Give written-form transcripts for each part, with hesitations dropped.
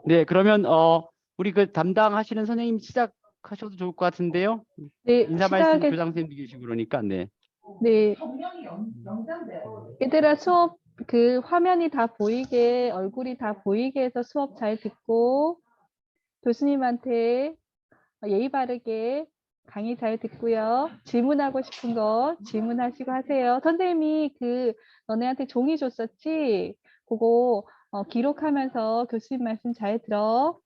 네, 그러면 우리 그 담당하시는 선생님 시작하셔도 좋을 것 같은데요. 네, 인사 말씀 교장 선생님도 계시고 그러니까 네. 네. 얘들아 수업 그 화면이 다 보이게 얼굴이 다 보이게 해서 수업 잘 듣고 교수님한테 예의 바르게 강의 잘 듣고요. 질문하고 싶은 거 질문하시고 하세요. 선생님이 그 너네한테 종이 줬었지? 그거 기록하면서 교수님 말씀 잘 들어.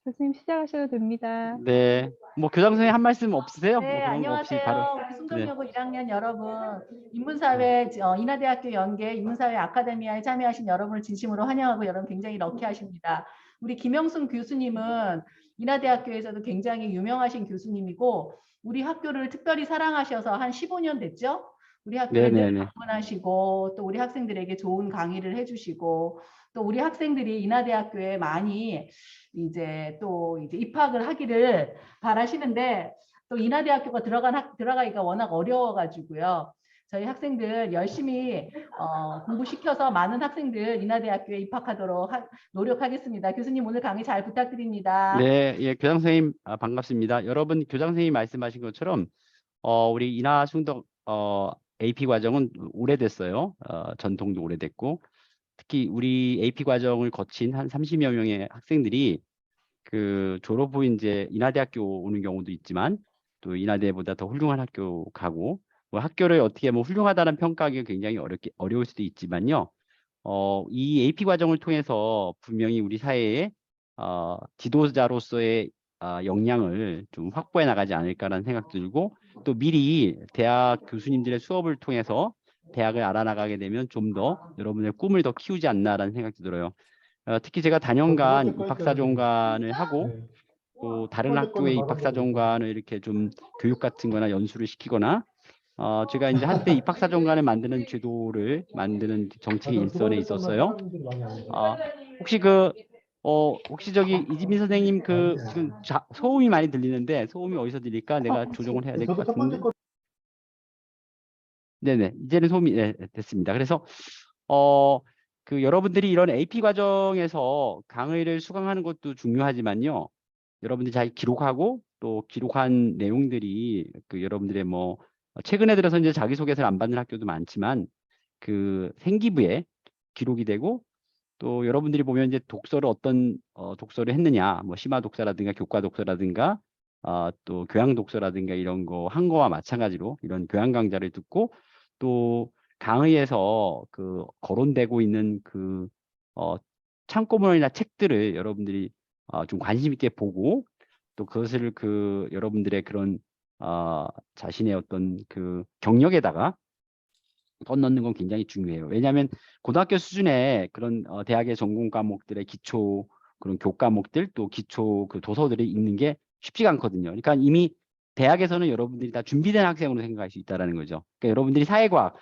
교수님 시작하셔도 됩니다. 네. 뭐 교장 선생님 한 말씀 없으세요? 뭐 네, 그런 거 없이 바로. 안녕하세요. 우리 네. 순동여고 1학년 여러분, 인문사회 인하대학교 연계 인문사회 아카데미아에 참여하신 여러분을 진심으로 환영하고 여러분 굉장히 럭키하십니다. 우리 김영순 교수님은 인하대학교에서도 굉장히 유명하신 교수님이고 우리 학교를 특별히 사랑하셔서 한 15년 됐죠? 우리 학교에 늘 네네네. 방문하시고 또 우리 학생들에게 좋은 강의를 해주시고 또 우리 학생들이 인하대학교에 많이 이제 또 이제 입학을 하기를 바라시는데 또 인하대학교가 들어가기가 워낙 어려워가지고요. 저희 학생들 열심히 공부시켜서 많은 학생들 인하대학교에 입학하도록 노력하겠습니다. 교수님 오늘 강의 잘 부탁드립니다. 네, 예, 교장 선생님 반갑습니다. 여러분 교장 선생님 말씀하신 것처럼 우리 인하 충덕 AP 과정은 오래됐어요. 전통도 오래됐고 특히 우리 AP 과정을 거친 한 30여 명의 학생들이 그 졸업 후 이제 인하대학교 오는 경우도 있지만 또 인하대보다 더 훌륭한 학교 가고 뭐 학교를 어떻게 뭐 훌륭하다는 평가하기가 굉장히 어려울 수도 있지만요. 이 AP 과정을 통해서 분명히 우리 사회에 지도자로서의 역량을 좀 확보해 나가지 않을까라는 생각 들고 또 미리 대학 교수님들의 수업을 통해서 대학을 알아나가게 되면 좀 더 여러분의 꿈을 더 키우지 않나라는 생각이 들어요. 특히 제가 단연간 입학사정관을 하고 네. 또 다른 학교의 입학사정관을 이렇게 좀 교육 같은 거나 연수를 시키거나 제가 이제 한때 입학사정관을 만드는 제도를 만드는 정책의 일선에 있었어요. 혹시 혹시 저기 이지민 선생님 그 지금 소음이 많이 들리는데 소음이 어디서 들릴까? 내가 조정을 해야 될 것 같은데. 네네. 이제는 소음이 됐습니다. 그래서 그 여러분들이 이런 AP 과정에서 강의를 수강하는 것도 중요하지만요. 여러분들이 잘 기록하고 또 기록한 내용들이 그 여러분들의 뭐 최근에 들어서 이제 자기소개서를 안 받는 학교도 많지만 그 생기부에 기록이 되고 또 여러분들이 보면 이제 독서를 어떤 독서를 했느냐 뭐 심화 독서라든가 교과 독서라든가 또 교양 독서라든가 이런 거 한 거와 마찬가지로 이런 교양 강좌를 듣고 또 강의에서 그 거론되고 있는 그 참고문이나 책들을 여러분들이 좀 관심 있게 보고 또 그것을 그 여러분들의 그런 자신의 어떤 그 경력에다가 넣는 건 굉장히 중요해요. 왜냐하면 고등학교 수준의 그런 대학의 전공 과목들의 기초 그런 교과목들 또 기초 그 도서들이 읽는 게 쉽지가 않거든요. 그러니까 이미 대학에서는 여러분들이 다 준비된 학생으로 생각할 수 있다라는 거죠. 그러니까 여러분들이 사회과학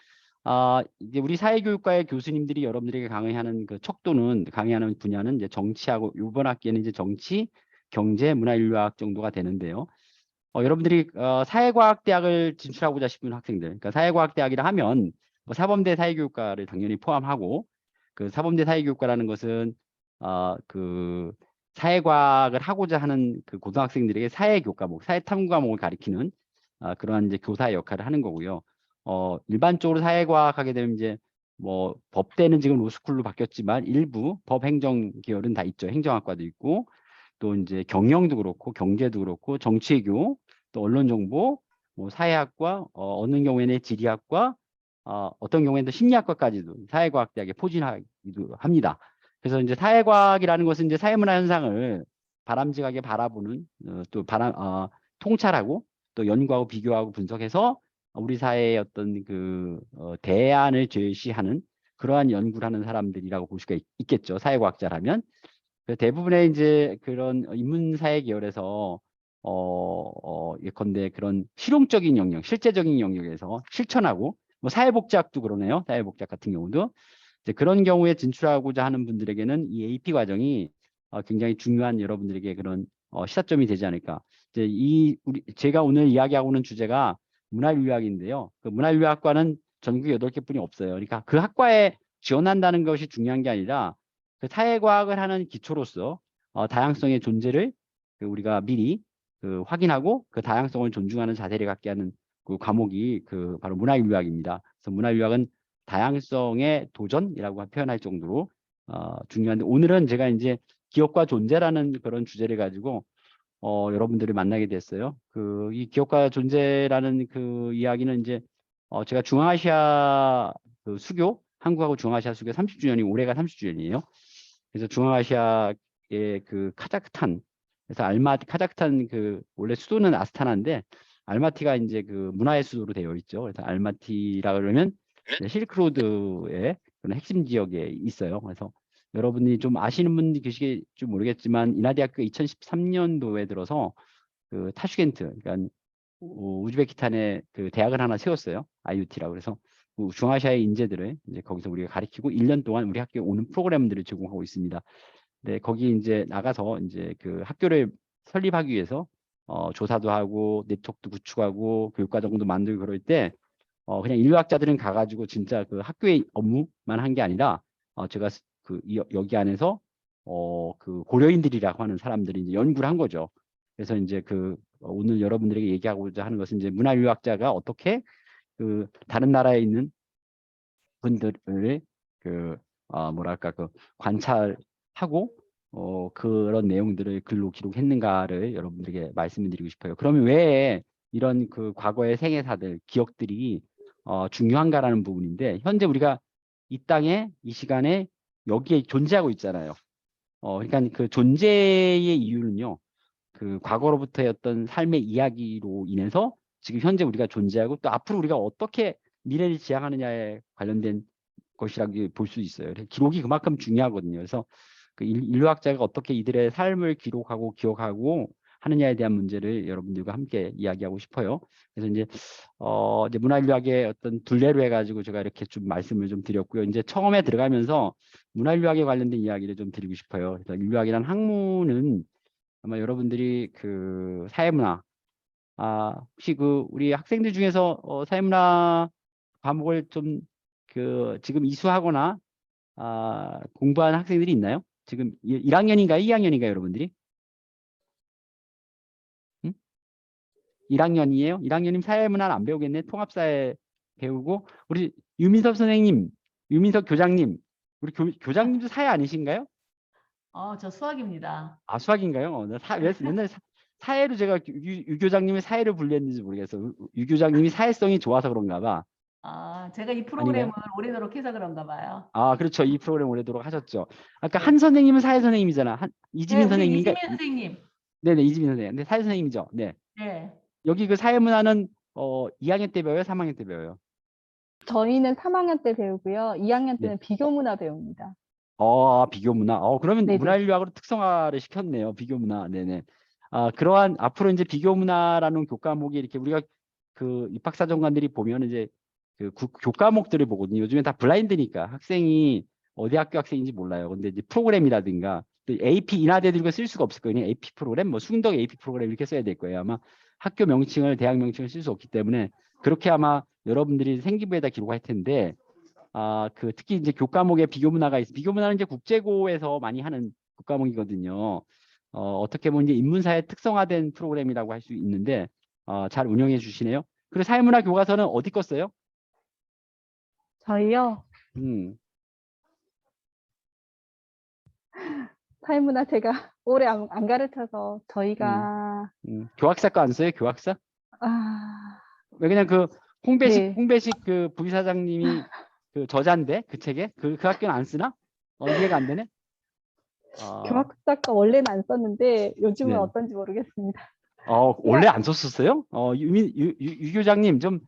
이제 우리 사회교육과의 교수님들이 여러분들에게 강의하는 그 척도는 강의하는 분야는 이제 정치하고 이번 학기에는 이제 정치, 경제, 문화인류학 정도가 되는데요. 여러분들이 사회과학대학을 진출하고자 싶은 학생들, 그러니까 사회과학대학이라 하면 뭐 사범대 사회교육과를 당연히 포함하고 그 사범대 사회교육과라는 것은 그 사회과학을 하고자 하는 그 고등학생들에게 사회교과목, 사회탐구 과목을 가리키는 그러한 이제 교사의 역할을 하는 거고요. 일반적으로 사회과학 하게 되면 이제 뭐 법대는 지금 로스쿨로 바뀌었지만 일부 법행정 계열은 다 있죠. 행정학과도 있고 또 이제 경영도 그렇고 경제도 그렇고 정치외교 또 언론정보 뭐 사회학과 어느 경우에는 지리학과 어떤 경우에는 심리학과까지도 사회과학대학에 포진하기도 합니다. 그래서 이제 사회과학이라는 것은 이제 사회문화 현상을 바람직하게 바라보는 또 통찰하고 또 연구하고 비교하고 분석해서 우리 사회의 어떤 그 대안을 제시하는 그러한 연구를 하는 사람들이라고 볼 수가 있겠죠. 사회과학자라면. 대부분의 이제 그런 인문사회 계열에서 예컨대 그런 실용적인 영역, 실제적인 영역에서 실천하고 뭐 사회복지학도 그러네요. 사회복지학 같은 경우도 이제 그런 경우에 진출하고자 하는 분들에게는 이 AP 과정이 굉장히 중요한 여러분들에게 그런 시사점이 되지 않을까. 이제 제가 오늘 이야기하고 있는 주제가 문화인류학인데요. 그 문화인류학과는 전국에 8개뿐이 없어요. 그러니까 그 학과에 지원한다는 것이 중요한 게 아니라 그 사회과학을 하는 기초로서 다양성의 존재를 우리가 미리 확인하고 그 다양성을 존중하는 자세를 갖게 하는 그 과목이 바로 문화인류학입니다. 그래서 문화인류학은 다양성의 도전이라고 표현할 정도로 중요한데, 오늘은 제가 이제 기업과 존재라는 그런 주제를 가지고 여러분들을 만나게 됐어요. 이 기업과 존재라는 그 이야기는 이제 제가 중앙아시아 수교, 한국하고 중앙아시아 수교 30주년이 올해가 30주년이에요. 그래서 중앙아시아의 카자흐스탄, 그래서 카자흐스탄 원래 수도는 아스타나인데 알마티가 이제 문화의 수도로 되어 있죠. 그래서 알마티라 그러면 실크로드의 그런 핵심 지역에 있어요. 그래서 여러분이 좀 아시는 분이 계시겠지 모르겠지만 인하대학교 2013년도에 들어서 타슈켄트, 그러니까 우즈베키스탄에 대학을 하나 세웠어요. IUT라고. 그래서 중아시아의 인재들을 이제 거기서 우리가 가르치고 1년 동안 우리 학교에 오는 프로그램들을 제공하고 있습니다. 네, 거기 이제 나가서 이제 학교를 설립하기 위해서 조사도 하고 네트워크도 구축하고 교육과정도 만들고 그럴 때 그냥 인류학자들은 가가지고 진짜 학교의 업무만 한 게 아니라 제가 여기 안에서 고려인들이라고 하는 사람들이 이제 연구를 한 거죠. 그래서 이제 오늘 여러분들에게 얘기하고자 하는 것은 이제 문화인류학자가 어떻게 다른 나라에 있는 분들을 뭐랄까 관찰하고 그런 내용들을 글로 기록했는가를 여러분들에게 말씀을 드리고 싶어요. 그러면 왜 이런 과거의 생애사들, 기억들이 중요한가라는 부분인데, 현재 우리가 이 땅에 이 시간에 여기에 존재하고 있잖아요. 그러니까 그 존재의 이유는요, 과거로부터의 어떤 삶의 이야기로 인해서 지금 현재 우리가 존재하고 또 앞으로 우리가 어떻게 미래를 지향하느냐에 관련된 것이라고 볼 수 있어요. 기록이 그만큼 중요하거든요. 그래서 인류학자가 어떻게 이들의 삶을 기록하고 기억하고 하느냐에 대한 문제를 여러분들과 함께 이야기하고 싶어요. 그래서 이제 문화인류학의 어떤 둘레로 해가지고 제가 이렇게 좀 말씀을 좀 드렸고요. 이제 처음에 들어가면서 문화인류학에 관련된 이야기를 좀 드리고 싶어요. 그래서 인류학이라는 학문은 아마 여러분들이 사회문화, 혹시 우리 학생들 중에서 사회문화 과목을 좀 지금 이수하거나 공부하는 학생들이 있나요? 지금 1학년인가요? 2학년인가요, 여러분들이? 1학년이에요? 1학년이면 사회문화는 안 배우겠네. 통합사회 배우고. 우리 유민석 선생님, 유민석 교장님, 우리 교장님도 사회 아니신가요? 저 수학입니다. 수학인가요? 왜 맨날 사회로 제가 유 교장님의 사회를 분류했는지 모르겠어요. 유 교장님이 사회성이 좋아서 그런가 봐. 제가 이 프로그램을 오래도록 해서 그런가 봐요. 그렇죠. 이 프로그램 오래도록 하셨죠. 아까 한 선생님은 사회 선생님이잖아. 이지민 우리 선생님인가? 이지민 선생님. 네네, 이지민 선생님. 네, 사회 선생님이죠. 네. 네. 여기 사회문화는 2학년 때 배워요? 3학년 때 배워요? 저희는 3학년 때 배우고요. 2학년 네. 때는 비교문화 배웁니다. 비교문화. 그러면 네네. 문화인류학으로 특성화를 시켰네요. 비교문화. 네네. 그러한 앞으로 이제 비교문화라는 교과목이 이렇게 우리가 입학사정관들이 보면 이제 교과목들을 보거든요. 요즘엔 다 블라인드니까 학생이 어디 학교 학생인지 몰라요. 근데 이제 프로그램이라든가 또 AP 인하대도 이거 쓸 수가 없을 거예요. 그냥 AP 프로그램, 뭐 숭덕 AP 프로그램 이렇게 써야 될 거예요. 아마 학교 명칭을 대학 명칭을 쓸 수 없기 때문에 그렇게 아마 여러분들이 생기부에다 기록할 텐데 특히 이제 교과목에 비교문화가 있어. 비교문화는 이제 국제고에서 많이 하는 교과목이거든요. 어떻게 보면 이제 인문사회 특성화된 프로그램이라고 할 수 있는데 잘 운영해 주시네요. 그리고 사회문화 교과서는 어디 거 써요? 저희요. 사회문화 제가 오래 안 가르쳐서 저희가 교학사 거 안 써요? 교학사? 왜 그냥 네. 홍배식 부이사장님이 저자인데 그 책에 그 학교는 안 쓰나? 이해가 안 되네. 교학사과 원래는 안 썼는데 요즘은 네. 어떤지 모르겠습니다. 원래 안 썼었어요? 유 교장님 좀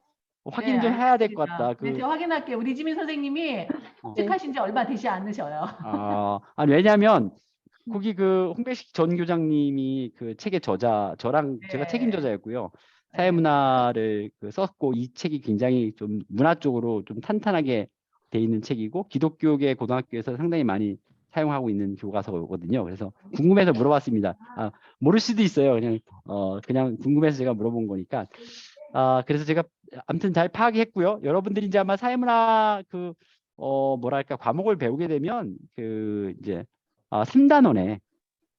확인 좀 해야 될 것 같다. 네, 제가 확인할게요. 우리 이지민 선생님이 책하신 지 얼마 되지 않으셔요. 아니 왜냐하면 거기 홍배식 전 교장님이 그 책의 저자, 저랑 제가 책임 저자였고요. 사회문화를 썼고 이 책이 굉장히 좀 문화 쪽으로 좀 탄탄하게 돼 있는 책이고 기독교계 고등학교에서 상당히 많이 사용하고 있는 교과서거든요. 그래서 궁금해서 물어봤습니다. 모를 수도 있어요. 그냥 궁금해서 제가 물어본 거니까. 그래서 제가 아무튼 잘 파악했고요. 여러분들이 이제 아마 사회문화 뭐랄까 과목을 배우게 되면 그 이제 3단원에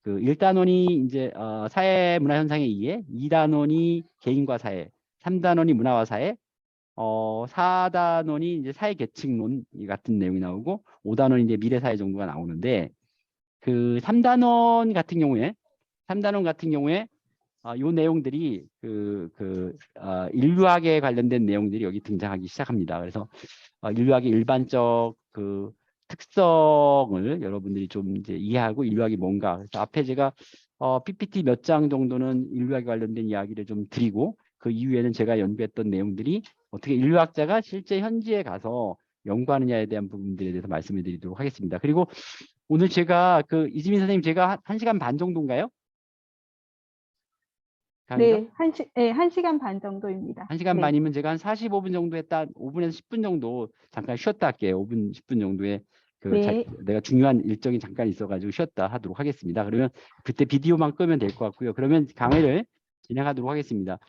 그 1단원이 이제 사회 문화 현상의 이해, 2단원이 개인과 사회, 3단원이 문화와 사회, 4단원이 이제 사회 계층론 같은 내용이 나오고 5단원이 이제 미래 사회 정도가 나오는데 그 3단원 같은 경우에 요 내용들이 인류학에 관련된 내용들이 여기 등장하기 시작합니다. 그래서 인류학의 일반적 그 특성을 여러분들이 좀 이제 이해하고 인류학이 뭔가. 그래서 앞에 제가 PPT 몇 장 정도는 인류학에 관련된 이야기를 좀 드리고 그 이후에는 제가 연구했던 내용들이 어떻게 인류학자가 실제 현지에 가서 연구하느냐에 대한 부분들에 대해서 말씀을 드리도록 하겠습니다. 그리고 오늘 제가 그 이지민 선생님 제가 1시간 반 정도인가요? 강의가? 네, 1시간 반 정도입니다. 1시간 네. 반이면 제가 한 45분 정도 했다 5분에서 10분 정도 잠깐 쉬었다 할게요. 5분 10분 정도에 네. 내가 중요한 일정이 잠깐 있어가지고 쉬었다 하도록 하겠습니다. 그러면 그때 비디오만 끄면 될 것 같고요. 그러면 강의를 진행하도록 하겠습니다.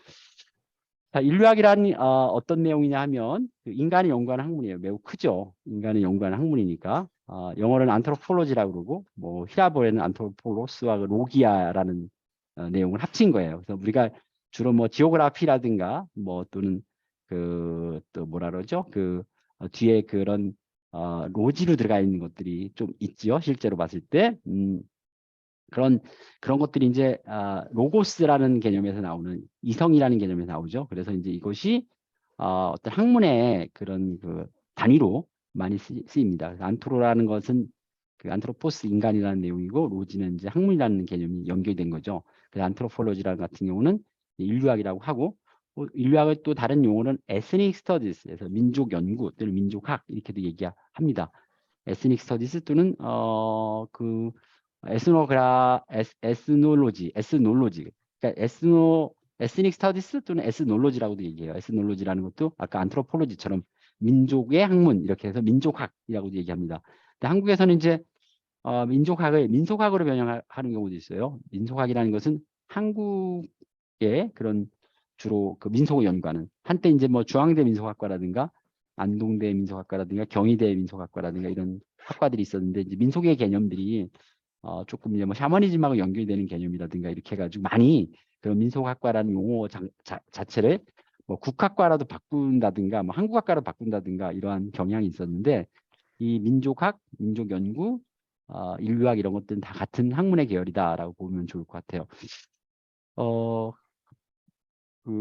자, 인류학이란 어떤 내용이냐 하면 그 인간을 연구하는 학문이에요. 매우 크죠. 인간을 연구하는 학문이니까. 영어로는 안트로폴로지라고 그러고 뭐 히라보에는 안트로폴로스와 그 로기아라는 내용을 합친 거예요. 그래서 우리가 주로 뭐 지오그라피라든가 뭐 또는 그 또 뭐라 그러죠? 뒤에 그런 로지로 들어가 있는 것들이 좀 있지요. 실제로 봤을 때. 그런 것들이 이제 로고스라는 개념에서 나오는 이성이라는 개념에서 나오죠. 그래서 이제 이것이 어떤 학문의 그런 그 단위로 많이 쓰입니다. 그래서 안트로라는 것은 그 안트로포스 인간이라는 내용이고 로지는 이제 학문이라는 개념이 연결된 거죠. 그래서 안트로폴로지라는 같은 경우는 인류학이라고 하고 인류학의 또 다른 용어는 에스닉 스터디스에서 민족 연구 또는 민족학 이렇게도 얘기합니다. 에스닉 스터디스 또는 그 에스놀로지, 그러니까 에스닉 스터디스 또는 에스놀로지라고도 얘기해요. 에스놀로지라는 것도 아까 안트로폴로지처럼 민족의 학문 이렇게 해서 민족학이라고도 얘기합니다. 근데 한국에서는 이제 민족학을 민속학으로 변형하는 경우도 있어요. 민속학이라는 것은 한국의 그런 주로 그 민속을 연구하는 한때 이제 뭐 중앙대 민속학과라든가 안동대 민속학과라든가 경희대 민속학과라든가 이런 학과들이 있었는데 이제 민속의 개념들이 조금 이제 뭐 샤머니즘하고 연결되는 개념이라든가 이렇게 해가지고 많이 그런 민속학과라는 용어 자체를 뭐 국학과라도 바꾼다든가 뭐 한국학과로 바꾼다든가 이러한 경향이 있었는데 이 민족학, 민족연구, 인류학 이런 것들은 다 같은 학문의 계열이다라고 보면 좋을 것 같아요.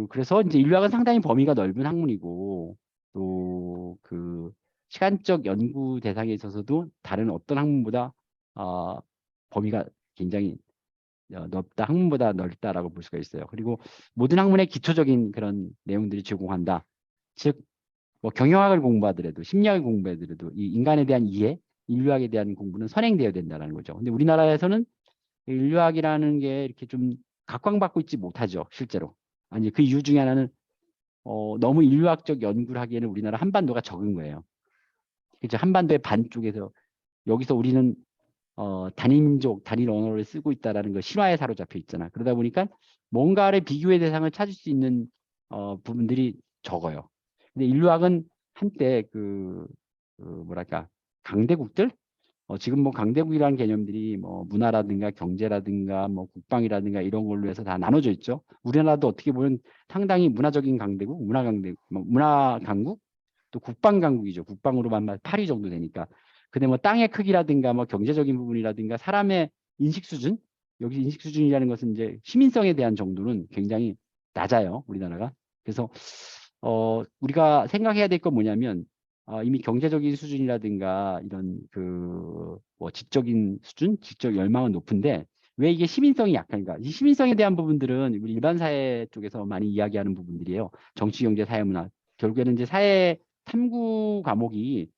그래서 이제 인류학은 상당히 범위가 넓은 학문이고 또 그 시간적 연구 대상에 있어서도 다른 어떤 학문보다 범위가 굉장히 넓다, 학문보다 넓다라고 볼 수가 있어요. 그리고 모든 학문의 기초적인 그런 내용들이 제공한다. 즉, 뭐 경영학을 공부하더라도 심리학을 공부하더라도 이 인간에 대한 이해, 인류학에 대한 공부는 선행되어야 된다는 거죠. 근데 우리나라에서는 인류학이라는 게 이렇게 좀 각광받고 있지 못하죠, 실제로. 아니 그 이유 중에 하나는 너무 인류학적 연구를 하기에는 우리나라 한반도가 적은 거예요. 그죠? 한반도의 반쪽에서 여기서 우리는 단일민족, 단일 언어를 쓰고 있다라는 거 신화에 사로잡혀 있잖아. 그러다 보니까 뭔가를 비교의 대상을 찾을 수 있는 부분들이 적어요. 근데 인류학은 한때 뭐랄까 강대국들 지금 뭐 강대국이라는 개념들이 뭐 문화라든가 경제라든가 뭐 국방이라든가 이런 걸로 해서 다 나눠져 있죠. 우리나라도 어떻게 보면 상당히 문화적인 강대국, 문화 강국, 또 국방 강국이죠. 국방으로만 8위 정도 되니까. 근데 뭐 땅의 크기라든가 뭐 경제적인 부분이라든가 사람의 인식 수준, 여기 인식 수준이라는 것은 이제 시민성에 대한 정도는 굉장히 낮아요. 우리나라가. 그래서 우리가 생각해야 될 건 뭐냐면 이미 경제적인 수준이라든가 이런 뭐 지적인 수준, 지적 열망은 높은데 왜 이게 시민성이 약한가? 이 시민성에 대한 부분들은 우리 일반 사회 쪽에서 많이 이야기하는 부분들이에요. 정치, 경제, 사회, 문화. 결국에는 이제 사회 탐구 과목이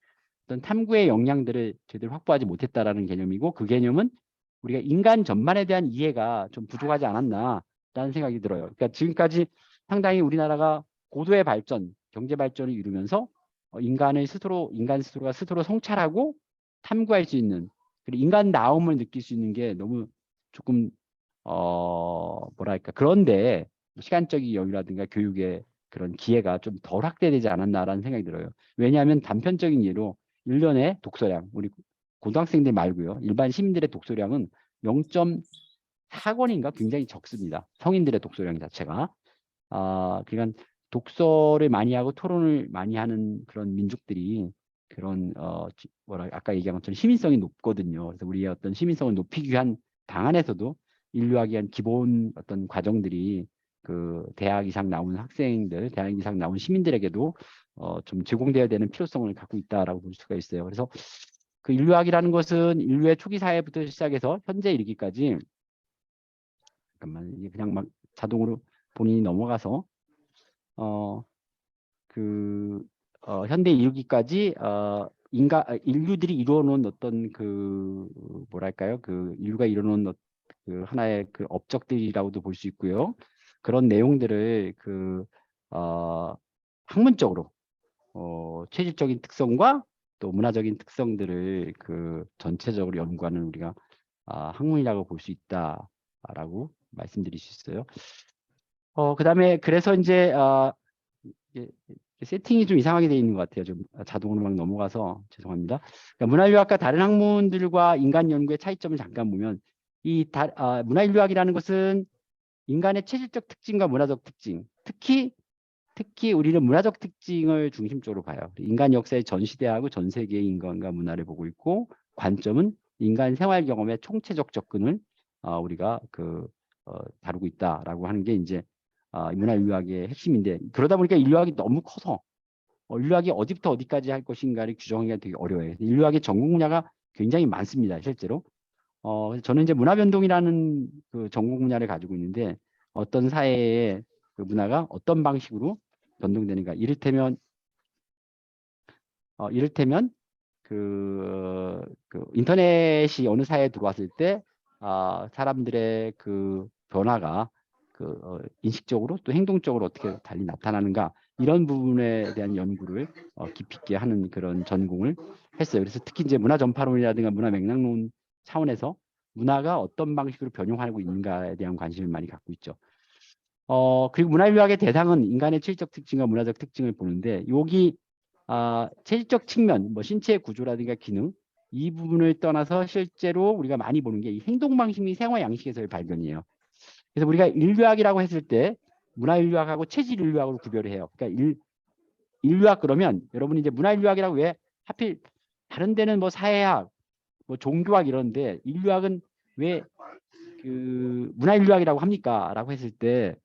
어떤 탐구의 역량들을 제대로 확보하지 못했다라는 개념이고 그 개념은 우리가 인간 전반에 대한 이해가 좀 부족하지 않았나라는 생각이 들어요. 그러니까 지금까지 상당히 우리나라가 고도의 발전, 경제 발전을 이루면서 인간 스스로가 스스로 성찰하고 탐구할 수 있는 그리고 인간다움을 느낄 수 있는 게 너무 조금 뭐랄까 그런데 시간적인 여유라든가 교육의 그런 기회가 좀 덜 확대되지 않았나라는 생각이 들어요. 왜냐하면 단편적인 예로 1년에 독서량, 우리 고등학생들 말고요. 일반 시민들의 독서량은 0.4권인가 굉장히 적습니다. 성인들의 독서량 자체가. 그러니까 독서를 많이 하고 토론을 많이 하는 그런 민족들이 그런 아까 얘기한 것처럼 시민성이 높거든요. 그래서 우리의 어떤 시민성을 높이기 위한 방안에서도 인류학에 대한 기본 어떤 과정들이 그 대학 이상 나온 학생들, 대학 이상 나온 시민들에게도 좀 제공되어야 되는 필요성을 갖고 있다라고 볼 수가 있어요. 그래서 그 인류학이라는 것은 인류의 초기 사회부터 시작해서 현재 이르기까지 잠깐만 이게 그냥 막 자동으로 본인이 넘어가서 현대 이르기까지 인류들이 이루어놓은 어떤 그 뭐랄까요 그 인류가 이루어놓은 그 하나의 그 업적들이라고도 볼 수 있고요. 그런 내용들을 학문적으로 체질적인 특성과 또 문화적인 특성들을 그 전체적으로 연구하는 우리가 학문이라고 볼 수 있다라고 말씀드릴 수 있어요. 그다음에 그래서 이제 이게 세팅이 좀 이상하게 되어 있는 것 같아요. 좀 자동으로 막 넘어가서 죄송합니다. 그러니까 문화인류학과 다른 학문들과 인간 연구의 차이점을 잠깐 보면 문화인류학이라는 것은 인간의 체질적 특징과 문화적 특징, 특히 우리는 문화적 특징을 중심적으로 봐요. 인간 역사의 전 시대하고 전 세계의 인간과 문화를 보고 있고 관점은 인간 생활 경험의 총체적 접근을 우리가 다루고 있다라고 하는 게 이제 문화인류학의 핵심인데 그러다 보니까 인류학이 너무 커서 인류학이 어디부터 어디까지 할 것인가를 규정하기가 되게 어려워요. 인류학의 전공 분야가 굉장히 많습니다. 실제로. 저는 이제 문화변동이라는 그 전공 분야를 가지고 있는데 어떤 사회의 그 문화가 어떤 방식으로 변동되는가. 이를테면 그 인터넷이 어느 사회에 들어왔을 때 사람들의 그 변화가 인식적으로 또 행동적으로 어떻게 달리 나타나는가 이런 부분에 대한 연구를 깊이 있게 하는 그런 전공을 했어요. 그래서 특히 이제 문화 전파론이라든가 문화 맥락론 차원에서 문화가 어떤 방식으로 변형하고 있는가에 대한 관심을 많이 갖고 있죠. 그리고 문화인류학의 대상은 인간의 체질적 특징과 문화적 특징을 보는데 여기 체질적 측면, 뭐 신체 구조라든가 기능 이 부분을 떠나서 실제로 우리가 많이 보는 게 이 행동 방식 및 생활 양식에서의 발견이에요. 그래서 우리가 인류학이라고 했을 때 문화인류학하고 체질인류학으로 구별을 해요. 그러니까 인류학 그러면 여러분이 이제 문화인류학이라고 왜 하필 다른 데는 뭐 사회학, 뭐 종교학 이런데 인류학은 왜 그 문화인류학이라고 합니까? 라고 했을 때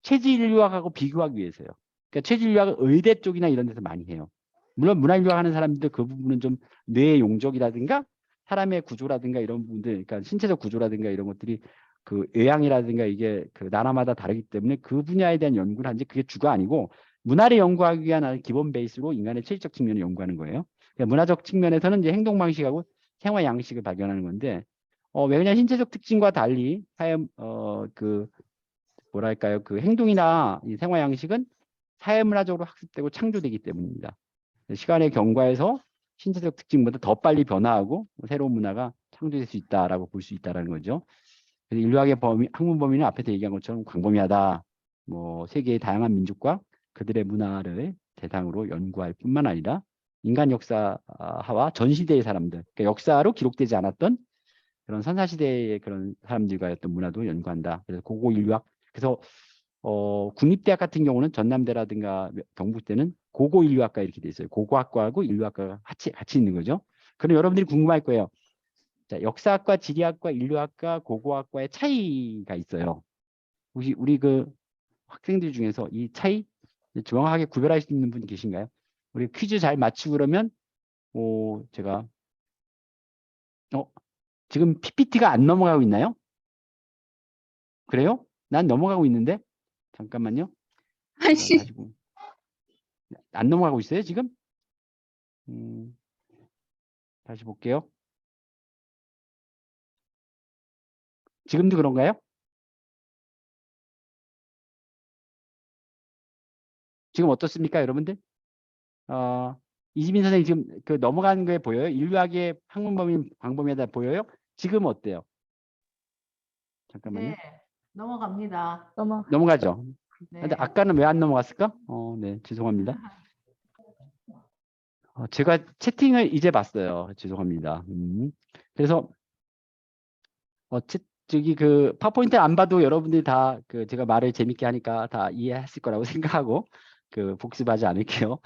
체질인류학하고 비교하기 위해서요. 그러니까 체질인류학은 의대 쪽이나 이런 데서 많이 해요. 물론 문화인류학 하는 사람들도 그 부분은 좀 뇌의 용적이라든가 사람의 구조라든가 이런 부분들, 그러니까 신체적 구조라든가 이런 것들이 그 외향이라든가 이게 그 나라마다 다르기 때문에 그 분야에 대한 연구를 하는데 그게 주가 아니고 문화를 연구하기 위한 기본 베이스로 인간의 체질적 측면을 연구하는 거예요. 그러니까 문화적 측면에서는 이제 행동 방식하고 생활 양식을 발견하는 건데 왜 그냥 신체적 특징과 달리 뭐랄까요 그 행동이나 이 생활 양식은 사회문화적으로 학습되고 창조되기 때문입니다. 시간의 경과에서 신체적 특징보다 더 빨리 변화하고 새로운 문화가 창조될 수 있다라고 볼 수 있다라는 거죠. 그래서 인류학의 학문 범위는 앞에서 얘기한 것처럼 광범위하다. 뭐 세계의 다양한 민족과 그들의 문화를 대상으로 연구할 뿐만 아니라 인간 역사와 전 시대의 사람들, 그러니까 역사로 기록되지 않았던 그런 선사시대의 그런 사람들과의 어떤 문화도 연구한다. 그래서 고고 인류학. 그래서 국립대학 같은 경우는 전남대라든가 경북대는 고고 인류학과 이렇게 돼 있어요. 고고학과하고 인류학과가 같이 있는 거죠. 그럼 여러분들이 궁금할 거예요. 자, 역사학과, 지리학과, 인류학과, 고고학과의 차이가 있어요. 혹시 우리 그 학생들 중에서 이 차이 정확하게 구별할 수 있는 분 계신가요? 우리 퀴즈 잘 맞추고 그러면 제가 지금 PPT가 안 넘어가고 있나요? 그래요? 난 넘어가고 있는데 잠깐만요. 아니, 다시 안 넘어가고 있어요 지금? 다시 볼게요. 지금도 그런가요? 지금 어떻습니까, 여러분들? 이지민 선생님 지금 그 넘어가는 게 보여요? 인류학의 학문 범위 광범위하다 보여요? 지금 어때요? 잠깐만요. 네, 넘어갑니다. 넘어가죠. 근데 네. 아까는 왜 안 넘어갔을까? 네, 죄송합니다. 제가 채팅을 이제 봤어요. 죄송합니다. 그래서 저기 그 파워포인트 안 봐도 여러분들이 다 그 제가 말을 재밌게 하니까 다 이해했을 거라고 생각하고 그 복습하지 않을게요.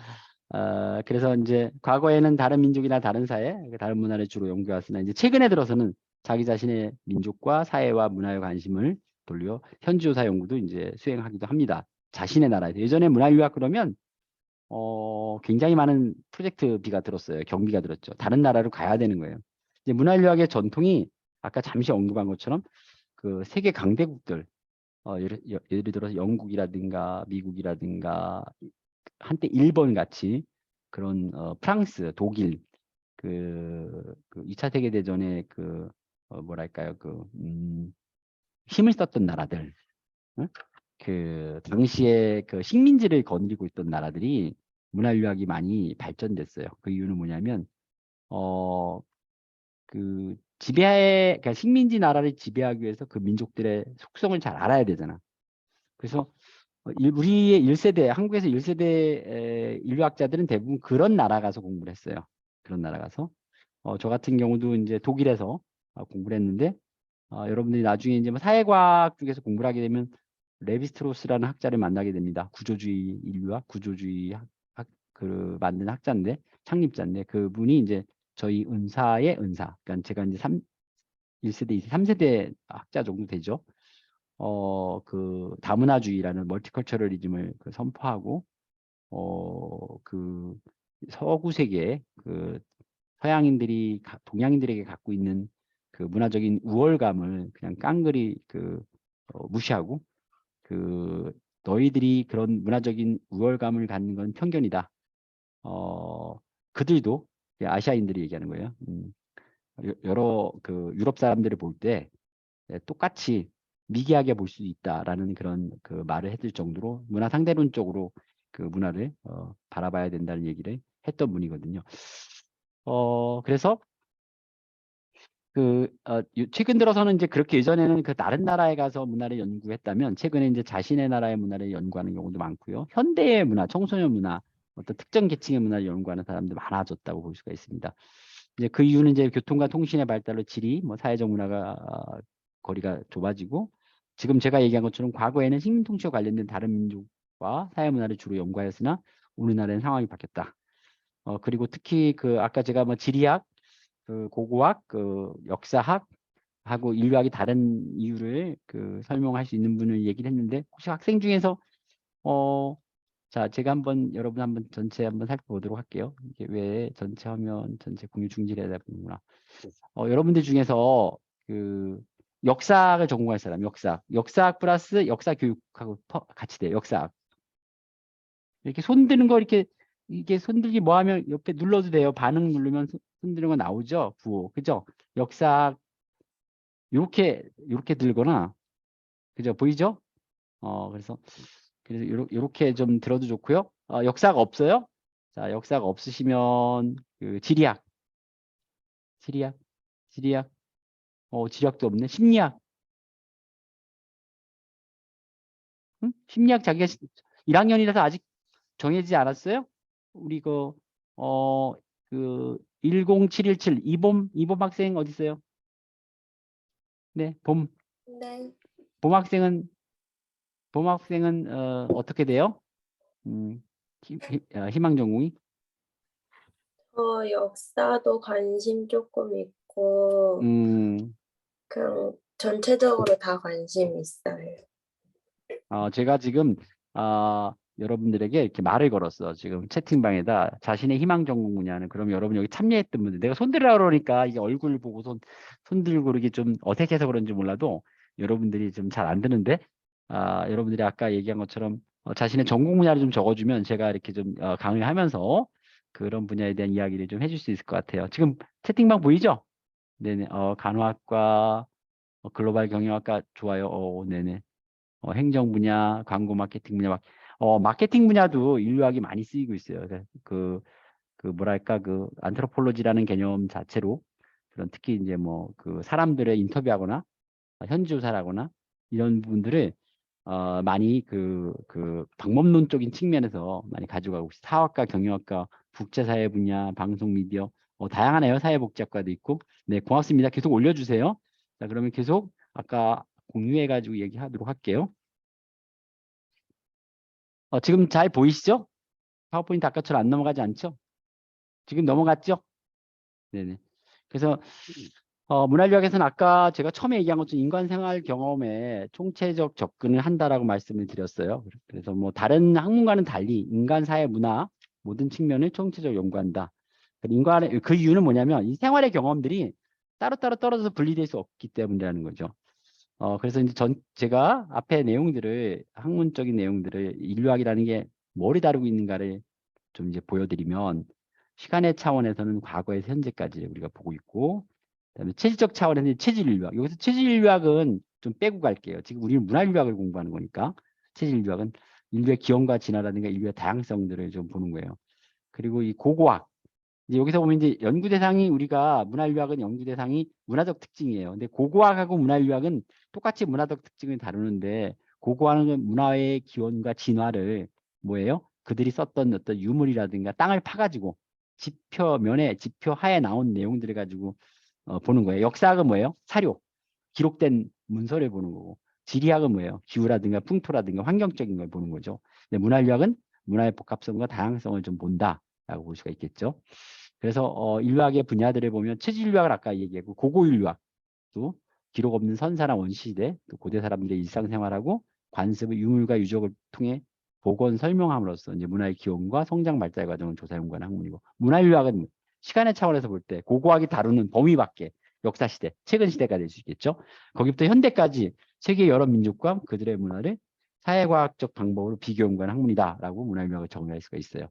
그래서 이제 과거에는 다른 민족이나 다른 사회, 다른 문화를 주로 연구했으나 이제 최근에 들어서는 자기 자신의 민족과 사회와 문화에 관심을 돌려 현지조사 연구도 이제 수행하기도 합니다. 자신의 나라에서. 예전에 문화유학 그러면 굉장히 많은 프로젝트비가 들었어요. 경비가 들었죠. 다른 나라로 가야 되는 거예요. 이제 문화유학의 전통이 아까 잠시 언급한 것처럼 그 세계 강대국들, 예를 들어서 영국이라든가 미국이라든가 한때 일본 같이 그런 프랑스, 독일 그 2차 세계 대전에 뭐랄까요 힘을 썼던 나라들, 응? 그 당시에 그 식민지를 거느리고 있던 나라들이 문화유학이 많이 발전됐어요. 그 이유는 뭐냐면 그 그러니까 식민지 나라를 지배하기 위해서 그 민족들의 속성을 잘 알아야 되잖아. 그래서 우리의 1세대, 한국에서 1세대 인류학자들은 대부분 그런 나라 가서 공부를 했어요. 그런 나라 가서. 저 같은 경우도 이제 독일에서 공부를 했는데, 여러분들이 나중에 이제 뭐 사회과학 쪽에서 공부를 하게 되면 레비스트로스라는 학자를 만나게 됩니다. 구조주의 인류학, 구조주의 그 만든 학자인데, 창립자인데, 그분이 이제 저희 은사의 은사. 그러니까 제가 이제 1세대, 2세대, 3세대 학자 정도 되죠. 그 다문화주의라는 멀티컬처럴리즘을 선포하고 그 서구 세계 그 서양인들이 동양인들에게 갖고 있는 그 문화적인 우월감을 그냥 깡그리 무시하고 그 너희들이 그런 문화적인 우월감을 갖는 건 편견이다. 그들도 아시아인들이 얘기하는 거예요. 여러 그 유럽 사람들을 볼때 똑같이 미개하게 볼 수 있다라는 그런 그 말을 해줄 정도로 문화 상대론적으로 그 문화를 바라봐야 된다는 얘기를 했던 분이거든요. 그래서 최근 들어서는 이제 그렇게 예전에는 그 다른 나라에 가서 문화를 연구했다면 최근에 이제 자신의 나라의 문화를 연구하는 경우도 많고요. 현대의 문화, 청소년 문화, 어떤 특정 계층의 문화를 연구하는 사람들 많아졌다고 볼 수가 있습니다. 이제 그 이유는 이제 교통과 통신의 발달로 지리, 뭐 사회적 문화가 거리가 좁아지고 지금 제가 얘기한 것처럼 과거에는 식민통치와 관련된 다른 민족과 사회 문화를 주로 연구하였으나 우리나라는 상황이 바뀌었다. 그리고 특히 그 아까 제가 뭐 지리학, 그 고고학, 그 역사학 하고 인류학이 다른 이유를 설명할 수 있는 분을 얘기를 했는데 혹시 학생 중에서 자 제가 여러분 한번 전체 한번 살펴보도록 할게요. 이게 왜 전체 화면 전체 공유 중지를 해야 되는구나. 여러분들 중에서 그 역사학을 전공할 사람, 역사학 플러스 역사 교육하고 같이 돼요. 역사학. 이렇게 손 드는 거 이게 손들기 뭐 하면 옆에 눌러도 돼요. 반응 누르면 손 드는 거 나오죠. 구호. 그죠? 역사학 요렇게 들거나 그죠? 보이죠? 그래서 요렇게 좀 들어도 좋고요. 역사가 없어요? 자, 역사가 없으시면 그 지리학. 지리학. 지리학도 없네. 심리학. 응? 심리학 자기가 1학년이라서 아직 정해지지 않았어요? 우리 그 10717 이봄 학생 어디 있어요? 네, 네, 봄 학생은 어떻게 돼요? 희망 전공이? 역사도 관심 조금 있고, 음, 그냥 전체적으로 다 관심 있어요. 제가 지금 여러분들에게 이렇게 말을 걸었어. 지금 채팅방에다 자신의 희망 전공 분야는 그럼 여러분 여기 참여했던 분들 내가 손 들으라 그러니까 이게 얼굴 보고 손 들고 그러기 좀 어색해서 그런지 몰라도 여러분들이 좀 잘 안 드는데 여러분들이 아까 얘기한 것처럼 자신의 전공 분야를 좀 적어주면 제가 이렇게 좀 강의하면서 그런 분야에 대한 이야기를 좀 해줄 수 있을 것 같아요. 지금 채팅방 보이죠? 네네. 간호학과, 글로벌 경영학과 좋아요. 네네. 행정 분야, 광고 마케팅 분야, 마케팅 분야도 인류학이 많이 쓰이고 있어요. 뭐랄까, 안트로폴로지라는 개념 자체로 그런 특히 이제 뭐 사람들의 인터뷰하거나 현지 조사를 하거나 이런 부분들을 많이 그 방법론적인 측면에서 많이 가져가고 있어요. 사학과, 경영학과, 국제사회 분야, 방송 미디어, 다양하네요. 사회복지학과도 있고. 네, 고맙습니다. 계속 올려주세요. 자, 그러면 계속 아까 공유해가지고 얘기하도록 할게요. 지금 잘 보이시죠? 파워포인트 아까처럼 안 넘어가지 않죠? 지금 넘어갔죠? 네네. 그래서 문화인류학에서는 아까 제가 처음에 얘기한 것처럼 인간 생활 경험에 총체적 접근을 한다라고 말씀을 드렸어요. 그래서 뭐 다른 학문과는 달리 인간 사회 문화 모든 측면을 총체적으로 연구한다. 인간의 그 이유는 뭐냐면 이 생활의 경험들이 따로따로 떨어져서 분리될 수 없기 때문이라는 거죠. 그래서 이제 제가 앞에 내용들을 학문적인 내용들을 인류학이라는 게 뭐를 다루고 있는가를 좀 이제 보여드리면 시간의 차원에서는 과거에서 현재까지 우리가 보고 있고 그다음에 체질적 차원에서는 체질인류학. 여기서 체질인류학은 좀 빼고 갈게요. 지금 우리는 문화인류학을 공부하는 거니까 체질인류학은 인류의 기원과 진화라든가 인류의 다양성들을 좀 보는 거예요. 그리고 이 고고학. 이제 여기서 보면 이제 연구 대상이 우리가 문화인류학은 연구 대상이 문화적 특징이에요. 근데 고고학하고 문화인류학은 똑같이 문화적 특징을 다루는데 고고학은 문화의 기원과 진화를 뭐예요? 그들이 썼던 어떤 유물이라든가 땅을 파가지고 지표면에 지표하에 나온 내용들을 가지고 보는 거예요. 역사학은 뭐예요? 사료, 기록된 문서를 보는 거고 지리학은 뭐예요? 기후라든가 풍토라든가 환경적인 걸 보는 거죠. 근데 문화인류학은 문화의 복합성과 다양성을 좀 본다라고 볼 수가 있겠죠. 그래서 인류학의 분야들을 보면 체질인류학을 아까 얘기했고 고고인류학도 기록 없는 선사나 원시시대 또 고대 사람들의 일상생활하고 관습의 유물과 유적을 통해 복원 설명함으로써 이제 문화의 기원과 성장 발달 과정을 조사 연구하는 학문이고 문화인류학은 시간의 차원에서 볼 때 고고학이 다루는 범위 밖에 역사 시대, 최근 시대가 될 수 있겠죠. 거기부터 현대까지 세계 여러 민족과 그들의 문화를 사회과학적 방법으로 비교 연구하는 학문이다라고 문화인류학을 정의할 수가 있어요.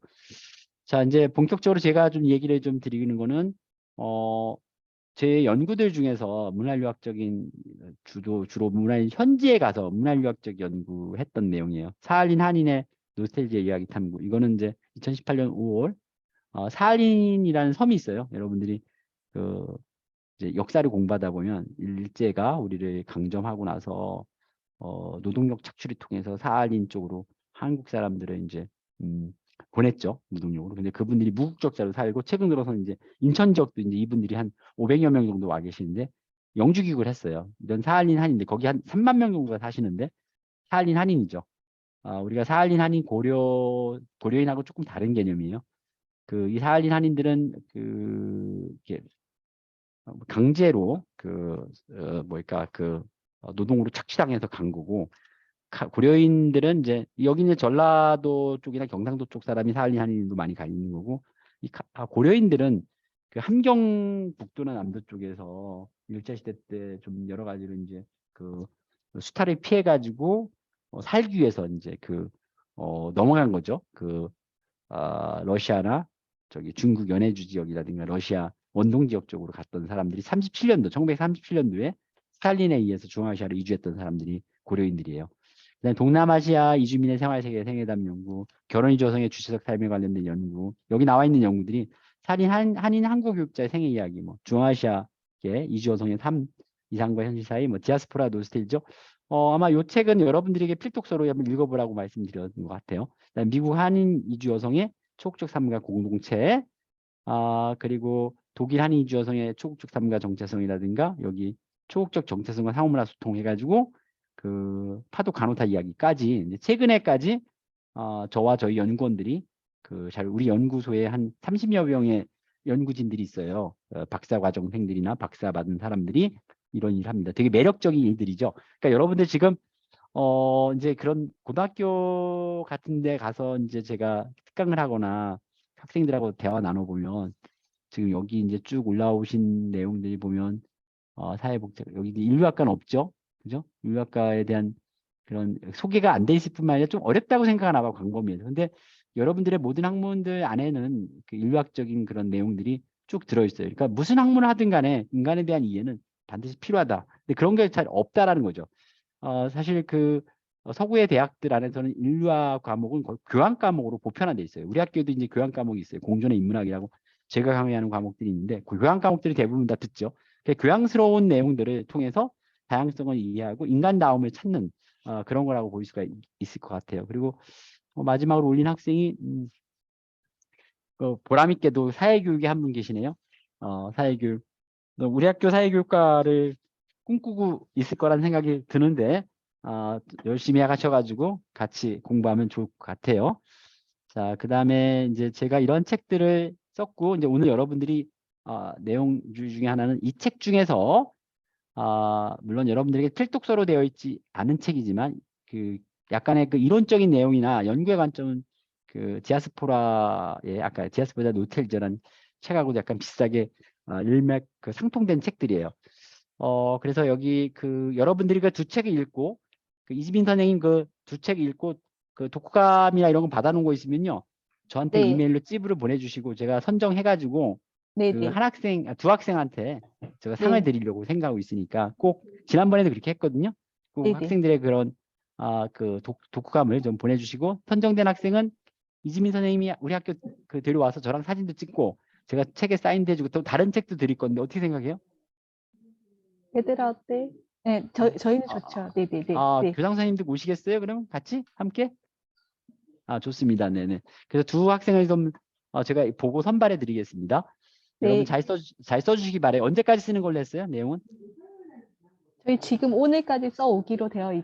자, 이제 본격적으로 제가 좀 얘기를 좀 드리는 거는 제 연구들 중에서 문화인류학적인 주로 문화인 현지에 가서 문화인류학적 연구했던 내용이에요. 사할린 한인의 노스텔지아 이야기 탐구. 이거는 이제 2018년 5월 사할린이라는 섬이 있어요. 여러분들이 그 이제 역사를 공부하다 보면 일제가 우리를 강점하고 나서 노동력 착취를 통해서 사할린 쪽으로 한국 사람들을 이제 보냈죠. 노동력으로. 근데 그분들이 무국적자로 살고 최근 들어서는 이제 인천 지역도 이제 이분들이 한 500여 명 정도 와 계시는데 영주 귀국을 했어요. 이런 사할린 한인데 거기 한 3만 명 정도가 사시는데 사할린 한인이죠. 우리가 사할린 한인 고려인하고 조금 다른 개념이에요. 그 이 사할린 한인들은 이렇게 강제로 노동으로 착취당해서 간 거고 고려인들은 이제 여기 이제 전라도 쪽이나 경상도 쪽 사람이 사할린 한인도 많이 가 있는 거고 고려인들은 그 함경북도나 남도 쪽에서 일제시대 때 좀 여러 가지로 이제 그 수탈을 피해 가지고 살기 위해서 이제 넘어간 거죠. 러시아나 저기 중국 연해주 지역이라든가 러시아 원동 지역 쪽으로 갔던 사람들이 1937년도에 스탈린에 의해서 중앙아시아로 이주했던 사람들이 고려인들이에요. 그다음에 동남아시아 이주민의 생활세계 생애담 연구, 결혼이주 여성의 주체적 삶에 관련된 연구, 여기 나와 있는 연구들이 한인 한국교육자의 생애 이야기, 뭐 중앙아시아계 이주 여성의 삶 이상과 현실 사이, 뭐 디아스포라 노스텔죠. 아마 이 책은 여러분들에게 필독서로 한번 읽어보라고 말씀드렸던 것 같아요. 그다음에 미국 한인 이주 여성의 초국적 삶과 공동체, 그리고 독일 한인 이주 여성의 초국적 삶과 정체성이라든가 여기 초국적 정체성과 상호문화 소통 해가지고 그 파독 간호사 이야기까지 이제 최근에까지 저와 저희 연구원들이 우리 연구소에 한 30여 명의 연구진들이 있어요. 박사 과정생들이나 박사 받은 사람들이 이런 일을 합니다. 되게 매력적인 일들이죠. 그러니까 여러분들 지금 이제 그런 고등학교 같은 데 가서 이제 제가 특강을 하거나 학생들하고 대화 나눠보면 지금 여기 이제 쭉 올라오신 내용들이 보면 사회복지 여기 인류학과는 없죠. 그죠? 인류학과에 대한 그런 소개가 안 돼 있을 뿐만 아니라 좀 어렵다고 생각하나 봐, 광범위에서. 근데 여러분들의 모든 학문들 안에는 그 인류학적인 그런 내용들이 쭉 들어있어요. 그러니까 무슨 학문을 하든 간에 인간에 대한 이해는 반드시 필요하다. 근데 그런 게 잘 없다라는 거죠. 사실 서구의 대학들 안에서는 인류학 과목은 거의 교양 과목으로 보편화돼 있어요. 우리 학교도 이제 교양 과목이 있어요. 공존의 인문학이라고 제가 강의하는 과목들이 있는데 그 교양 과목들이 대부분 다 듣죠. 교양스러운 내용들을 통해서 다양성을 이해하고 인간다움을 찾는 그런 거라고 볼 수가 있을 것 같아요. 그리고 마지막으로 올린 학생이 보람 있게도 사회교육에 한 분 계시네요. 사회교육. 우리 학교 사회교육과를 꿈꾸고 있을 거란 생각이 드는데 열심히 하셔가지고 같이 공부하면 좋을 것 같아요. 자, 그 다음에 이제 제가 이런 책들을 썼고 이제 오늘 여러분들이 내용 중에 하나는 이 책 중에서 물론 여러분들에게 필독서로 되어 있지 않은 책이지만 그 약간의 그 이론적인 내용이나 연구의 관점은 그 디아스포라의 아까 디아스포라 노텔즈라는 책하고 약간 비슷하게 일맥 그 상통된 책들이에요. 그래서 여기 그 여러분들이 그 두 책을 읽고 그 이지민 선생님 그 두 책 읽고 그 독후감이나 이런 거 받아놓은 거 있으면요. 저한테 네. 이메일로 찝으로 보내주시고 제가 선정해가지고 그 네네. 한 학생, 두 학생한테 제가 상을 네. 드리려고 생각하고 있으니까 꼭 지난번에도 그렇게 했거든요. 꼭 네네. 학생들의 그런 그 독후감을 좀 보내주시고 선정된 학생은 이지민 선생님이 우리 학교 그 데려와서 저랑 사진도 찍고 제가 책에 사인도 해주고 또 다른 책도 드릴 건데 어떻게 생각해요? 얘들아 어때? 네, 저희는 좋죠. 네네네. 네. 교장 선생님도 오시겠어요? 그럼 같이 함께? 좋습니다. 네네. 그래서 두 학생을 좀 제가 보고 선발해 드리겠습니다. 여러분 네. 잘 써주시기 바래요. 언제까지 쓰는 걸로 했어요? 내용은? 저희 지금 오늘까지 써오기로 되어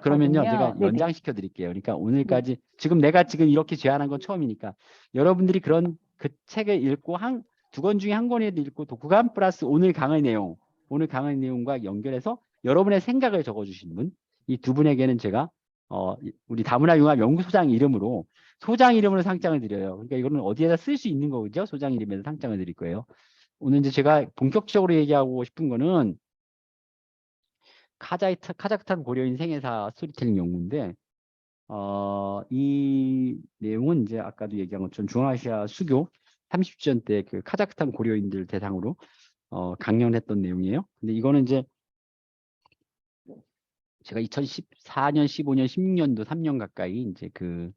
그러면요. 제가 있었거든요. 네네. 연장시켜 드릴게요. 그러니까 네. 오늘까지 내가 지금 이렇게 제안한 건 처음이니까 여러분들이 그런 그 책을 읽고 두 권 중에 한 권이라도 읽고 독후감 플러스 오늘 강의 내용과 연결해서 여러분의 생각을 적어 주신 분, 이 두 분에게는 제가 우리 다문화융합연구소장 이름으로 상장을 드려요. 그러니까 이거는 어디에다 쓸 수 있는 거죠? 소장 이름에서 상장을 드릴 거예요. 오늘 이제 제가 본격적으로 얘기하고 싶은 거는 카자흐스탄 고려인 생애사 스토리텔링 연구인데 이 내용은 이제 아까도 얘기한 것처럼 중앙아시아 수교 30주년 때 그 카자흐스탄 고려인들 대상으로 강연했던 내용이에요. 근데 이거는 이제 제가 2014년, 15년, 16년도 3년 가까이 이제 그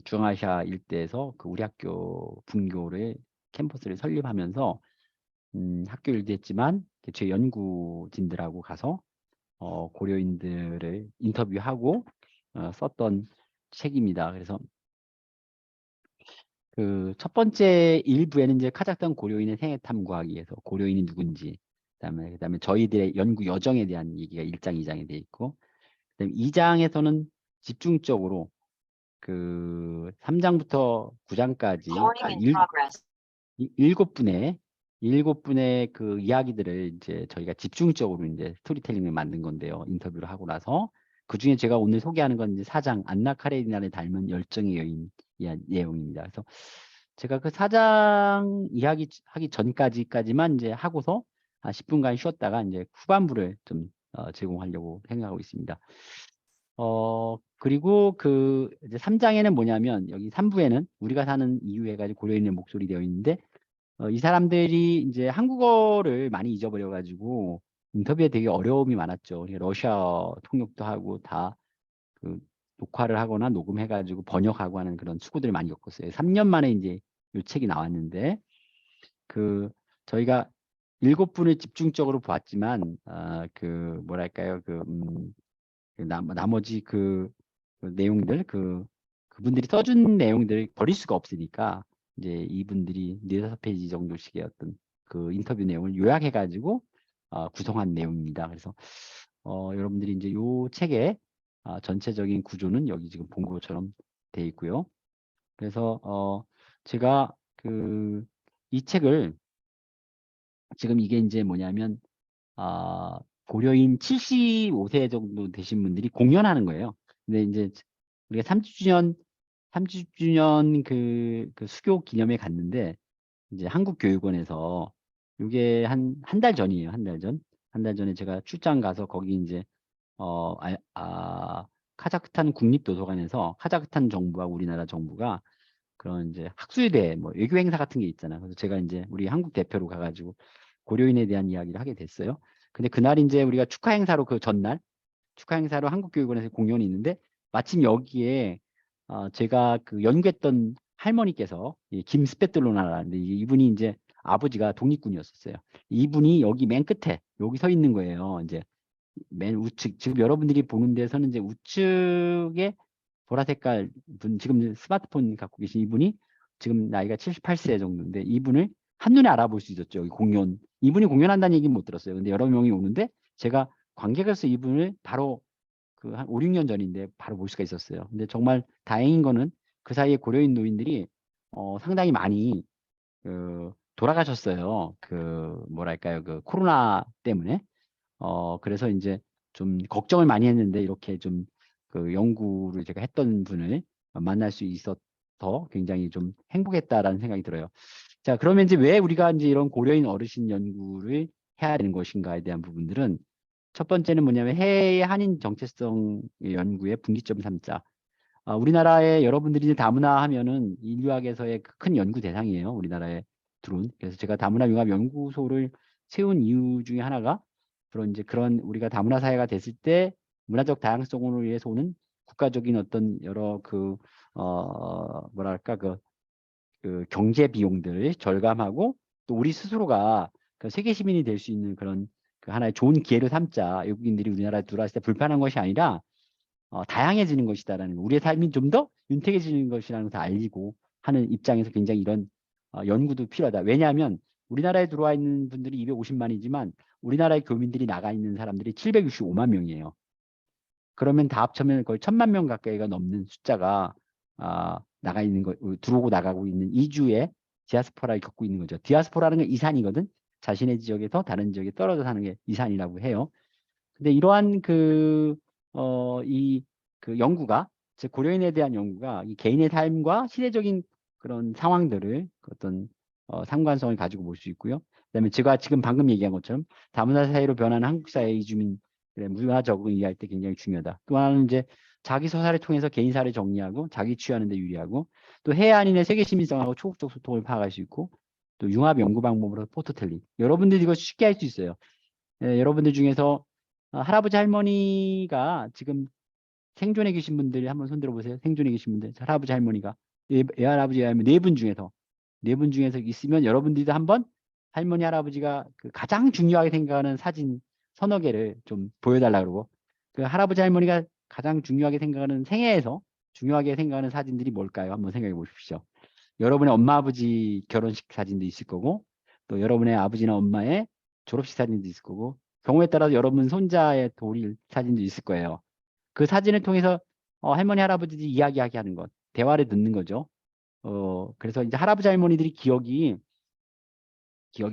중앙아시아 일대에서 그 우리 학교 분교를 캠퍼스를 설립하면서 학교 일도 했지만 제 연구진들하고 가서 고려인들을 인터뷰하고 썼던 책입니다. 그래서 그 첫 번째 일부에는 이제 카자흐스탄 고려인의 생애 탐구하기 위해서 고려인이 누군지, 그다음에 저희들의 연구 여정에 대한 얘기가 1장, 2장에 돼 있고, 그다음에 2장에서는 집중적으로 그 3장부터 9장까지 일곱 분의 그 이야기들을 이제 저희가 집중적으로 이제 스토리텔링을 만든 건데요. 인터뷰를 하고 나서 그 중에 제가 오늘 소개하는 건 이제 4장 안나 카레니나를 닮은 열정의 여인 내용입니다. 그래서 제가 그 4장 이야기 하기 전까지만 이제 하고서 한 10분간 쉬었다가 이제 후반부를 좀 제공하려고 생각하고 있습니다. 그리고 그 이제 3장에는 뭐냐면 여기 3부에는 우리가 사는 이유 해가지고 고려인의 목소리 되어 있는데 이 사람들이 이제 한국어를 많이 잊어버려가지고 인터뷰에 되게 어려움이 많았죠. 그러니까 러시아 통역도 하고 다 그 녹화를 하거나 녹음해가지고 번역하고 하는 그런 수고들을 많이 겪었어요. 3년 만에 이제 이 책이 나왔는데 그 저희가 7분을 집중적으로 보았지만 그 뭐랄까요 나머지 그 내용들 그분들이 써준 내용들을 버릴 수가 없으니까 이제 이분들이 4-5페이지 정도씩의 어떤 그 인터뷰 내용을 요약해 가지고 구성한 내용입니다. 그래서 여러분들이 이제 요 책의 전체적인 구조는 여기 지금 본 것처럼 돼 있고요. 그래서 제가 그 이 책을 지금 이게 이제 뭐냐면 고려인 75세 정도 되신 분들이 공연하는 거예요. 근데 이제 우리가 30주년 그 수교 기념회 갔는데 이제 한국교육원에서 이게 한 달 전이에요. 한 달 전. 한 달 전에 제가 출장 가서 거기 이제 카자흐스탄 국립도서관에서 카자흐스탄 정부와 우리나라 정부가 그런 이제 학술대 뭐 외교 행사 같은 게 있잖아요. 그래서 제가 이제 우리 한국 대표로 가가지고 고려인에 대한 이야기를 하게 됐어요. 근데 그날 이제 우리가 축하 행사로 그 전날 축하 행사로 한국교육원에서 공연이 있는데 마침 여기에 제가 그 연구했던 할머니께서 이 김스페틀로나라는데 이분이 이제 아버지가 독립군이었었어요. 이분이 여기 맨 끝에 여기 서 있는 거예요. 이제 맨 우측, 지금 여러분들이 보는 데서는 이제 우측에 보라 색깔 분, 지금 스마트폰 갖고 계신 이분이 지금 나이가 78세 정도인데 이분을 한눈에 알아볼 수 있었죠. 여기 공연. 이분이 공연한다는 얘기는 못 들었어요. 근데 여러 명이 오는데 제가 관객으로서 이분을 바로 그 한 5, 6년 전인데 바로 볼 수가 있었어요. 근데 정말 다행인 거는 그 사이에 고려인 노인들이 상당히 많이 돌아가셨어요. 그 뭐랄까요, 그 코로나 때문에. 그래서 이제 좀 걱정을 많이 했는데 이렇게 좀 그 연구를 제가 했던 분을 만날 수 있어서 굉장히 좀 행복했다라는 생각이 들어요. 자, 그러면 이제 왜 우리가 이제 이런 고려인 어르신 연구를 해야 되는 것인가에 대한 부분들은 첫 번째는 뭐냐면 해외 한인 정체성 연구의 분기점 삼자. 우리나라에 여러분들이 이제 다문화 하면은 인류학에서의 큰 연구 대상이에요. 우리나라에 들어온. 그래서 제가 다문화 융합 연구소를 세운 이유 중에 하나가 그런 우리가 다문화 사회가 됐을 때 문화적 다양성으로 위해서 오는 국가적인 어떤 여러 뭐랄까 그 경제 비용들을 절감하고 또 우리 스스로가 그 세계 시민이 될 수 있는 그런 그 하나의 좋은 기회를 삼자. 외국인들이 우리나라에 들어왔을 때 불편한 것이 아니라 다양해지는 것이다라는 거. 우리의 삶이 좀 더 윤택해지는 것이라는 것을 알리고 하는 입장에서 굉장히 이런 연구도 필요하다. 왜냐하면 우리나라에 들어와 있는 분들이 250만이지만 우리나라의 교민들이 나가 있는 사람들이 765만 명이에요. 그러면 다 합치면 거의 1000만 명 가까이가 넘는 숫자가 나가 있는 거, 들어오고 나가고 있는 이주의 디아스포라를 겪고 있는 거죠. 디아스포라는 건 이산이거든. 자신의 지역에서 다른 지역에 떨어져 사는 게 이산이라고 해요. 근데 이러한 그 연구가, 즉 고려인에 대한 연구가 이 개인의 삶과 시대적인 그런 상황들을 어떤 상관성을 가지고 볼 수 있고요. 그다음에 제가 지금 방금 얘기한 것처럼 다문화 사회로 변하는 한국 사회 이주민의 문화 적응을 이해할 때 굉장히 중요하다. 또 하나는 이제 자기 서사를 통해서 개인사를 정리하고 자기 취하는 데 유리하고 또 해외 한인의 세계 시민성하고 초국적 소통을 파악할 수 있고 또 융합 연구 방법으로 포토텔링. 여러분들이 이거 쉽게 할 수 있어요. 여러분들 중에서 할아버지 할머니가 지금 생존해 계신 분들이 한번 손들어 보세요. 생존해 계신 분들, 할아버지 할머니가 할아버지 할머니 네 분 중에서 있으면 여러분들도 한번 할머니 할아버지가 그 가장 중요하게 생각하는 사진 서너 개를 좀 보여달라 그러고 그 할아버지 할머니가 가장 중요하게 생각하는 생애에서 중요하게 생각하는 사진들이 뭘까요? 한번 생각해 보십시오. 여러분의 엄마 아버지 결혼식 사진도 있을 거고 또 여러분의 아버지나 엄마의 졸업식 사진도 있을 거고 경우에 따라서 여러분 손자의 돌일 사진도 있을 거예요. 그 사진을 통해서 할머니 할아버지들이 이야기하게 하는 것, 대화를 듣는 거죠. 그래서 이제 할아버지 할머니들이 기억이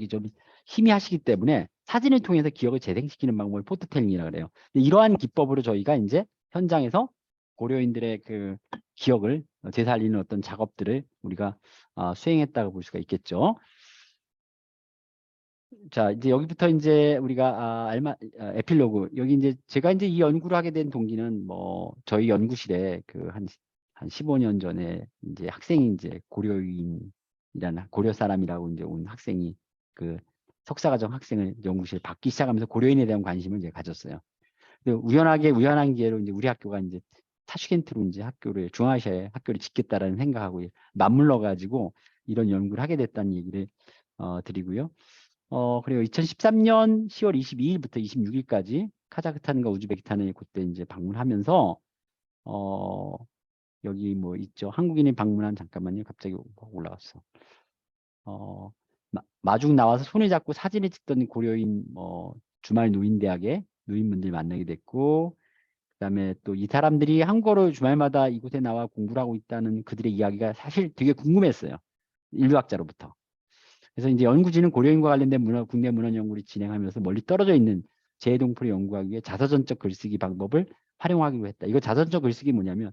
좀 희미하시기 때문에 사진을 통해서 기억을 재생시키는 방법을 포토텔링이라고 그래요. 이러한 기법으로 저희가 이제 현장에서 고려인들의 그 기억을 되살리는 어떤 작업들을 우리가 수행했다고 볼 수가 있겠죠. 자, 이제 여기부터 이제 우리가 에필로그. 여기 이제 제가 이제 이 연구를 하게 된 동기는 뭐 저희 연구실에 그 한 15년 전에 이제 학생이 이제 고려인이라는 고려 사람이라고 이제 온 학생이 그 석사과정 학생을 연구실에 받기 시작하면서 고려인에 대한 관심을 이제 가졌어요. 근데 우연한 기회로 이제 우리 학교가 이제 타슈켄트로 이제 중앙아시아에 학교를 짓겠다라는 생각하고 맞물러 가지고 이런 연구를 하게 됐다는 얘기를 드리고요. 그리고 2013년 10월 22일부터 26일까지 카자흐스탄과 우즈베키스탄을 그때 이제 방문하면서 여기 뭐 있죠. 한국인이 방문한 잠깐만요. 갑자기 올라갔어. 마중 나와서 손을 잡고 사진을 찍던 고려인 주말 노인대학의 노인분들 만나게 됐고 그다음에 또 이 사람들이 한국어로 주말마다 이곳에 나와 공부를 하고 있다는 그들의 이야기가 사실 되게 궁금했어요. 인류학자로부터. 그래서 이제 연구진은 고려인과 관련된 국내 문헌 연구를 진행하면서 멀리 떨어져 있는 재해동포를 연구하기 위해 자서전적 글쓰기 방법을 활용하기로 했다. 이거 자서전적 글쓰기 뭐냐면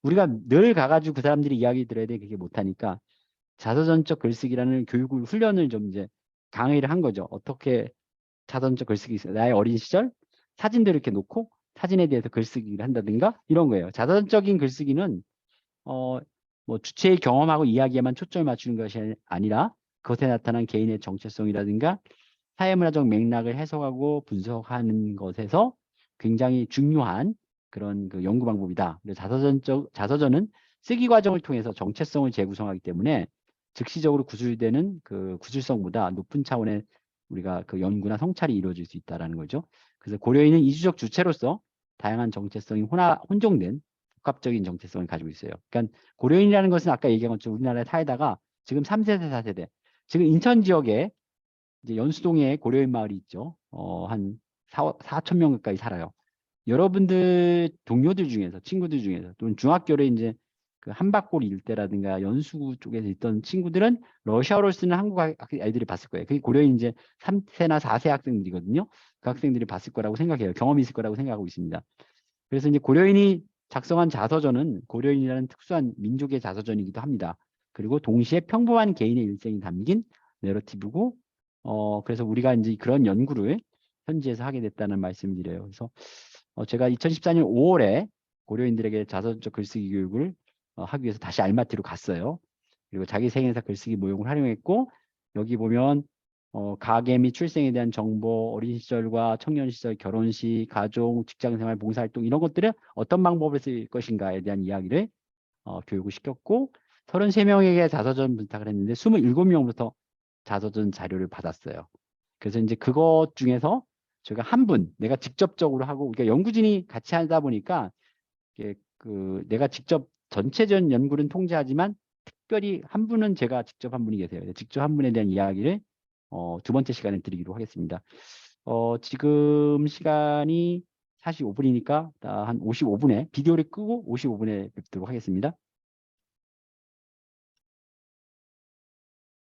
우리가 늘 가가지고 그 사람들이 이야기 들어야 돼 그게 못하니까 자서전적 글쓰기라는 교육을 훈련을 좀 이제 강의를 한 거죠. 어떻게 자서전적 글쓰기 있어요. 나의 어린 시절 사진들을 이렇게 놓고 사진에 대해서 글쓰기를 한다든가 이런 거예요. 자서전적인 글쓰기는 뭐 주체의 경험하고 이야기에만 초점을 맞추는 것이 아니라 그것에 나타난 개인의 정체성이라든가 사회문화적 맥락을 해석하고 분석하는 것에서 굉장히 중요한 그런 그 연구 방법이다. 그래서 자서전은 쓰기 과정을 통해서 정체성을 재구성하기 때문에 즉시적으로 구술되는 그 구술성보다 높은 차원의 우리가 그 연구나 성찰이 이루어질 수 있다라는 거죠. 그래서 고려인은 이주적 주체로서 다양한 정체성이 혼종된 복합적인 정체성을 가지고 있어요. 그러니까 고려인이라는 것은 아까 얘기한 것처럼 우리나라의 사회다가 지금 3세대, 4세대, 지금 인천 지역에 이제 연수동에 고려인 마을이 있죠. 한 4천 명 가까이 살아요. 여러분들 동료들 중에서, 친구들 중에서, 또는 중학교를 이제 그 한박골 일대라든가 연수구 쪽에서 있던 친구들은 러시아어를 쓰는 한국 아이들이 봤을 거예요. 그게 고려인 이제 3세나 4세 학생들이거든요. 그 학생들이 봤을 거라고 생각해요. 경험이 있을 거라고 생각하고 있습니다. 그래서 이제 고려인이 작성한 자서전은 고려인이라는 특수한 민족의 자서전이기도 합니다. 그리고 동시에 평범한 개인의 일생이 담긴 내러티브고, 그래서 우리가 이제 그런 연구를 현지에서 하게 됐다는 말씀을 드려요. 그래서 제가 2014년 5월에 고려인들에게 자서전적 글쓰기 교육을 하기 위해서 다시 알마티로 갔어요. 그리고 자기 생애사 글쓰기 모형을 활용했고, 여기 보면 가계 및 출생에 대한 정보, 어린 시절과 청년 시절, 결혼식, 가족, 직장생활, 봉사활동 이런 것들을 어떤 방법을 쓸 것인가에 대한 이야기를 교육을 시켰고 33명에게 자서전 부탁을 했는데 27명부터 자서전 자료를 받았어요. 그래서 이제 그것 중에서 제가 한 분, 내가 직접적으로 하고, 그러니까 연구진이 같이 하다 보니까 이게 내가 직접 전체전 연구는 통제하지만 특별히 한 분은 제가 직접 한 분이 계세요. 직접 한 분에 대한 이야기를 두 번째 시간에 드리기로 하겠습니다. 지금 시간이 45분이니까 한 55분에 비디오를 끄고 55분에 뵙도록 하겠습니다.